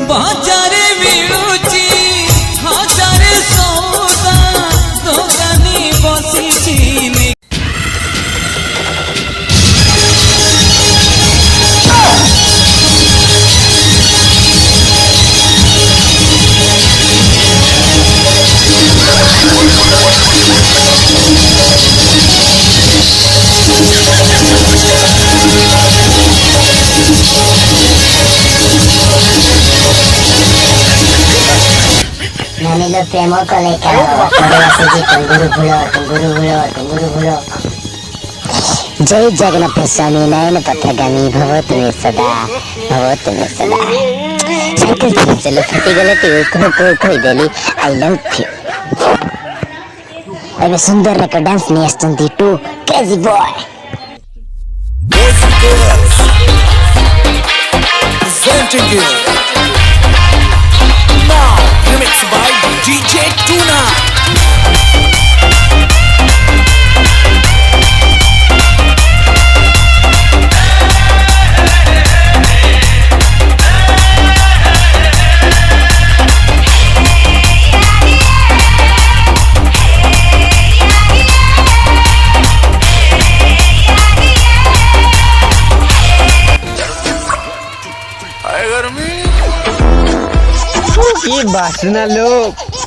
बाजारे मिलुची हजारे सौदा दोकानी बसिची Nani lo premo con le caro, pero así tunguru bulo. जय जगन्नाथ स्वामी नयन पथगामी भव तुम्हें सदा साइकिल चलो फटी गले कोई देली आई लव यू अबे सुंदर रका डांस नहीं आस्तंती too crazy boy presenting you now remixed by DJ Tuna. ये बासना लोग